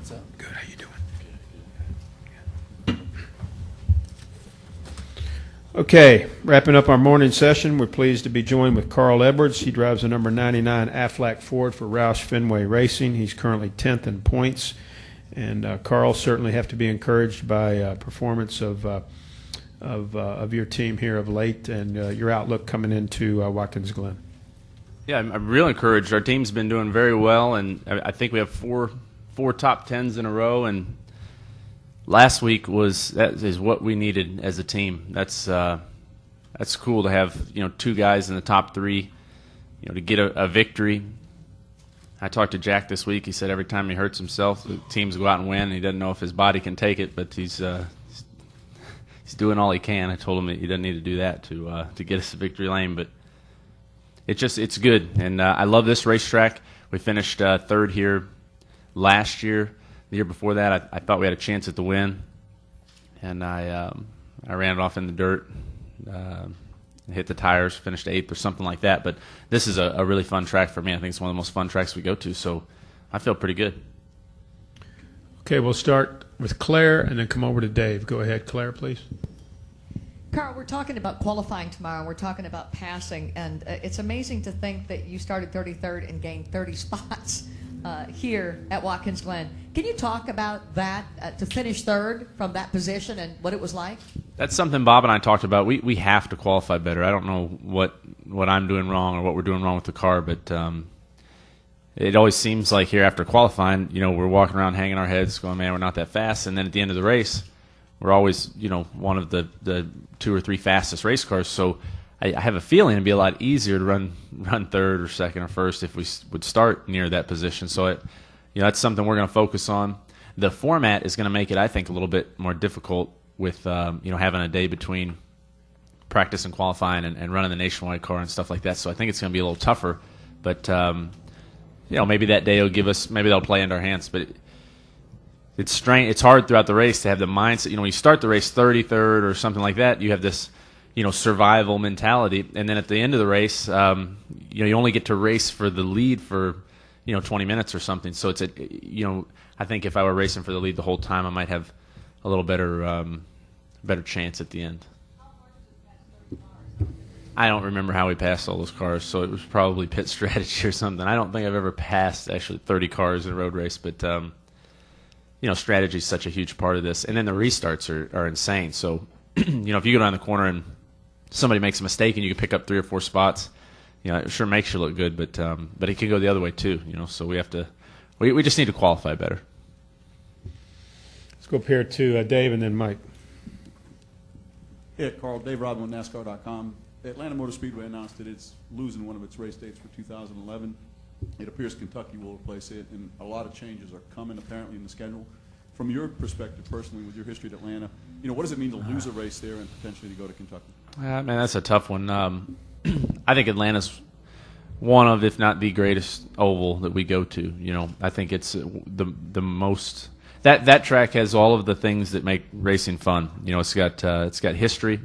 What's up? Good. How you doing? Okay, wrapping up our morning session, we're pleased to be joined with Carl Edwards. He drives the number 99 Aflac Ford for Roush Fenway Racing. He's currently 10th in points. And Carl, certainly have to be encouraged by performance of your team here of late and your outlook coming into Watkins Glen. Yeah, I'm real encouraged. Our team's been doing very well, and I think we have four top tens in a row. And last week that is what we needed as a team. That's cool to have two guys in the top three, to get a victory. I talked to Jack this week. He said every time he hurts himself, the teams go out and win. He doesn't know if his body can take it, but he's doing all he can. I told him that he doesn't need to do that to get us a victory lane, but it's good. And I love this racetrack. We finished third here last year. The year before that, I thought we had a chance at the win, and I ran it off in the dirt, hit the tires, finished 8th or something like that. But this is a really fun track for me. I think it's one of the most fun tracks we go to, so I feel pretty good. Okay, we'll start with Claire and then come over to Dave. Go ahead, Claire, please. Carl, we're talking about qualifying tomorrow. We're talking about passing, and it's amazing to think that you started 33rd and gained 30 spots here at Watkins Glen. Can you talk about that, to finish third from that position and what it was like? That's something Bob and I talked about. We have to qualify better. I don't know what I'm doing wrong or what we're doing wrong with the car, but it always seems like here after qualifying, we're walking around hanging our heads going, man, we're not that fast. And then at the end of the race, we're always, one of the 2 or 3 fastest race cars. So I have a feeling it'd be a lot easier to run third or second or first if we would start near that position. So that's something we're going to focus on. The format is going to make it, I think, a little bit more difficult with having a day between practice and qualifying and running the nationwide car and stuff like that. So I think it's going to be a little tougher. But maybe that day will maybe that'll play into our hands. But it's hard throughout the race to have the mindset. When you start the race 33rd or something like that, you have this survival mentality, and then at the end of the race, you only get to race for the lead for 20 minutes or something. So it's I think if I were racing for the lead the whole time, I might have a little better chance at the end. I don't remember how we passed all those cars, so it was probably pit strategy or something. I don't think I've ever passed actually 30 cars in a road race, but strategy is such a huge part of this. And then the restarts are insane. So if you go down the corner and somebody makes a mistake and you can pick up 3 or 4 spots, it sure makes you look good, but it can go the other way too. So we just need to qualify better. Let's go up here to Dave and then Mike. Yeah, Carl, Dave Rodman, NASCAR.com. Atlanta Motor Speedway announced that it's losing one of its race dates for 2011. It appears Kentucky will replace it, and a lot of changes are coming apparently in the schedule. From your perspective personally, with your history at Atlanta, what does it mean to lose a race there and potentially to go to Kentucky? Man, that's a tough one. I think Atlanta's one of, if not the greatest oval that we go to. I think it's the most. That track has all of the things that make racing fun. It's got history.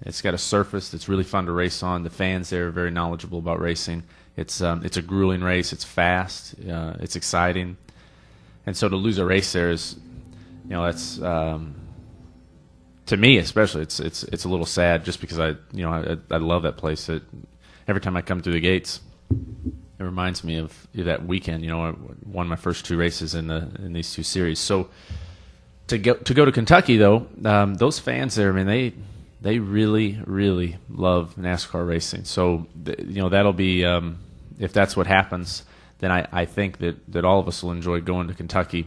It's got a surface that's really fun to race on. The fans there are very knowledgeable about racing. It's a grueling race. It's fast. It's exciting. And so to lose a race there is, that's to me especially. It's a little sad just because I love that place. Every time I come through the gates, it reminds me of that weekend. I won my first 2 races in these 2 series. So to go to Kentucky though, those fans there, I mean they really really love NASCAR racing. So that'll be if that's what happens. Then I think that all of us will enjoy going to Kentucky.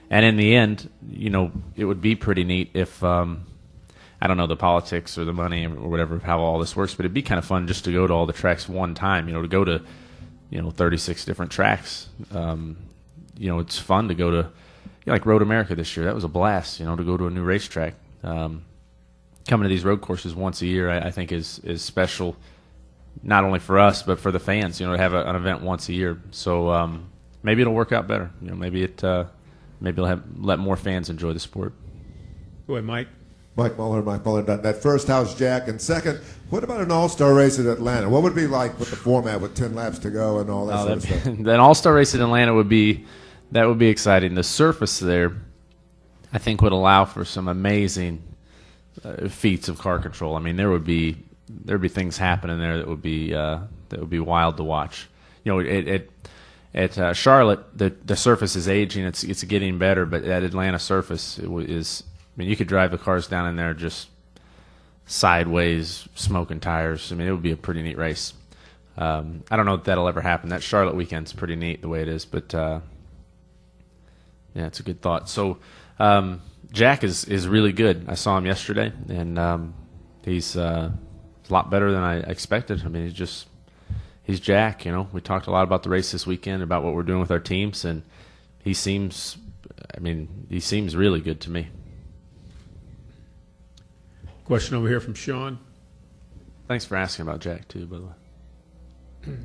And in the end, it would be pretty neat if, I don't know the politics or the money or whatever, how all this works, but it'd be kind of fun just to go to all the tracks one time, to go to, 36 different tracks. It's fun to go to, like Road America this year. That was a blast, to go to a new racetrack. Coming to these road courses once a year, I think is special. Not only for us, but for the fans, to have an event once a year. So maybe it'll work out better. Maybe it'll let more fans enjoy the sport. Go ahead, Mike. Mike Muller.net. First, how's Jack? And second, what about an all-star race at Atlanta? What would it be like with the format with 10 laps to go and all that sort of stuff? An all-star race in Atlanta would be That would be exciting. The surface there, I think, would allow for some amazing feats of car control. I mean, there'd be things happening there that would be wild to watch. You know, at Charlotte, the surface is aging. It's getting better, but at Atlanta surface is. I mean, you could drive the cars down in there just sideways, smoking tires. I mean, it would be a pretty neat race. I don't know if that'll ever happen. That Charlotte weekend's pretty neat the way it is, but yeah, it's a good thought. So Jack is really good. I saw him yesterday, and he's a lot better than I expected. I mean, he's Jack. You know, we talked a lot about the race this weekend, about what we're doing with our teams, and he seems really good to me. Question over here from Sean. Thanks for asking about Jack too, by the way.